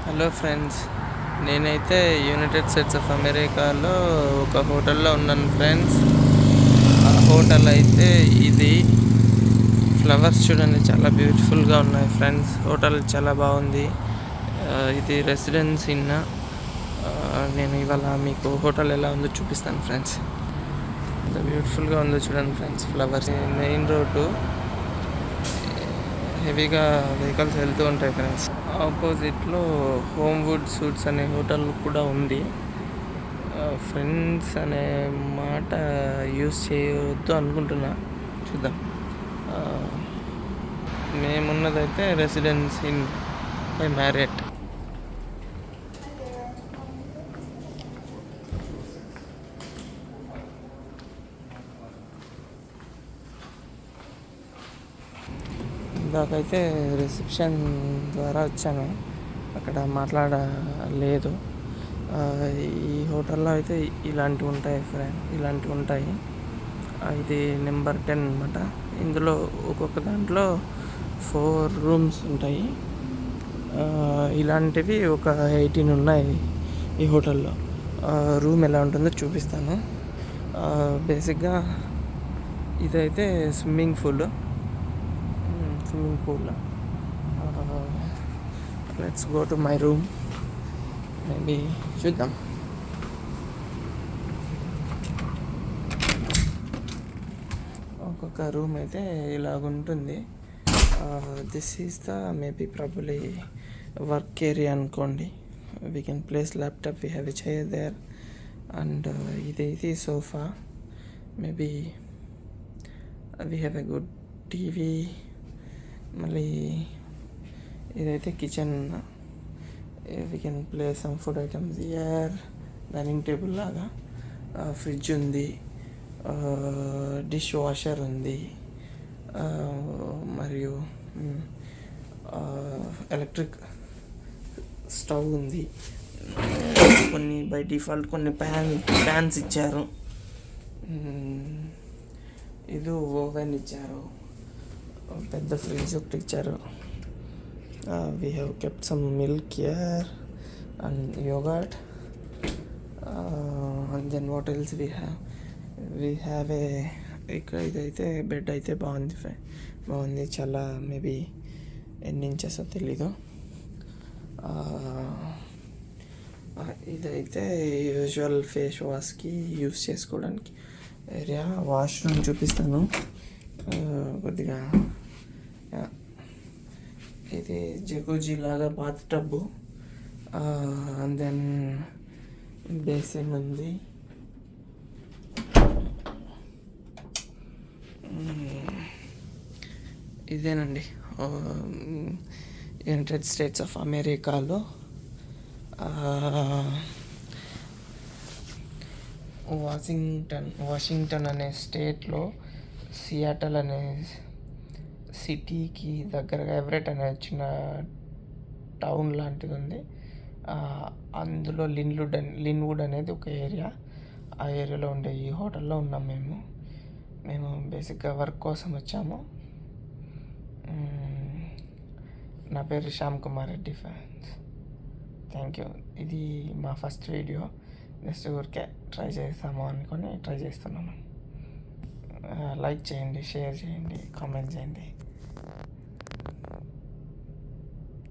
Hello friends, నేనైతే United States of అమెరికాలో ఒక హోటల్లో ఉన్నాను ఫ్రెండ్స్. ఆ హోటల్ అయితే ఇది. ఫ్లవర్స్ చూడండి, చాలా బ్యూటిఫుల్గా ఉన్నాయి ఫ్రెండ్స్. హోటల్ చాలా బాగుంది. ఇది రెసిడెన్స్ ఇన్. నేను ఇవాళ మీకు హోటల్ ఎలా ఉందో చూపిస్తాను ఫ్రెండ్స్. ఎంత బ్యూటిఫుల్గా ఉందో చూడండి ఫ్రెండ్స్. ఫ్లవర్స్, మెయిన్ రోడ్డు, హెవీగా వెహికల్స్ వెళ్తూ ఉంటాయి ఫ్రెండ్స్. ఆపోజిట్లో హోమ్వుడ్ సూట్స్ అనే హోటల్ కూడా ఉంది. ఫ్రెండ్స్ అనే మాట యూస్ చేయవద్దు అనుకుంటున్నా, చూద్దాం. మేమున్నదైతే రెసిడెన్స్ ఇన్ బై మ్యారియట్. ఇందాకైతే రిసెప్షన్ ద్వారా వచ్చాను, అక్కడ మాట్లాడలేదు. ఈ హోటల్లో అయితే ఇలాంటివి ఉంటాయి ఫ్రెండ్, ఇలాంటివి ఉంటాయి. ఇది నెంబర్ 10 అనమాట. ఇందులో ఒక్కొక్క దాంట్లో 4 రూమ్స్ ఉంటాయి. ఇలాంటివి ఒక 18 ఉన్నాయి ఈ హోటల్లో. రూమ్ ఎలా ఉంటుందో చూపిస్తాను. బేసిక్గా ఇదైతే swimming pool. Let's go to my room. Maybe చూద్దాం. ఒక్కొక్క రూమ్ అయితే ఇలాగుంటుంది. This is the maybe probably work area అనుకోండి. We can place laptop, we have a chair there. And ఇది sofa. Maybe we have a good TV. మళ్ళీ ఇదైతే kitchen. We can play some food items here. Dining table లాగా. Fridge ఉంది, dish washer ఉంది, మరియు electric stove ఉంది. కొన్ని by default కొన్ని ప్యాన్స్ ఇచ్చారు. ఇది ఓవెన్ ఇచ్చారు. పెద్ద ఫ్రిడ్జ్ ఒకటి ఇచ్చారు. We have kept some milk here and yogurt. And then what else we have a ఇక్కడ ఇదైతే బెడ్ అయితే బాగుంది చాలా. మేబీ ఎన్ని ఇంచెస్ తెలీదు. ఇదైతే యూజువల్ ఫేస్ వాష్కి యూస్ చేసుకోవడానికి ఏరియా. వాష్రూమ్ చూపిస్తాను కొద్దిగా. ఇది జకూజీ లాగా bath tub. And then basin ఉంది. ఇదేనండి యునైటెడ్ స్టేట్స్ ఆఫ్ అమెరికాలో వాషింగ్టన్ అనే స్టేట్లో సియాటల్ అనే సిటీకి దగ్గరగా ఎవరెట్ అనే చిన్న టౌన్ లాంటిది ఉంది. అందులో లిన్వుడ్ అనేది ఒక ఏరియా. ఆ ఏరియాలో ఉండే ఈ హోటల్లో ఉన్నాం మేము బేసిక్గా వర్క్ కోసం వచ్చాము. నా పేరు Shyam Kumar Reddy friends. Thank you. ఇది మా ఫస్ట్ వీడియో. జస్ట్ ఊరికే ట్రై చేస్తాము అనుకొని ట్రై చేస్తున్నాము. లైక్ చేయండి, షేర్ చేయండి, కామెంట్ చేయండి.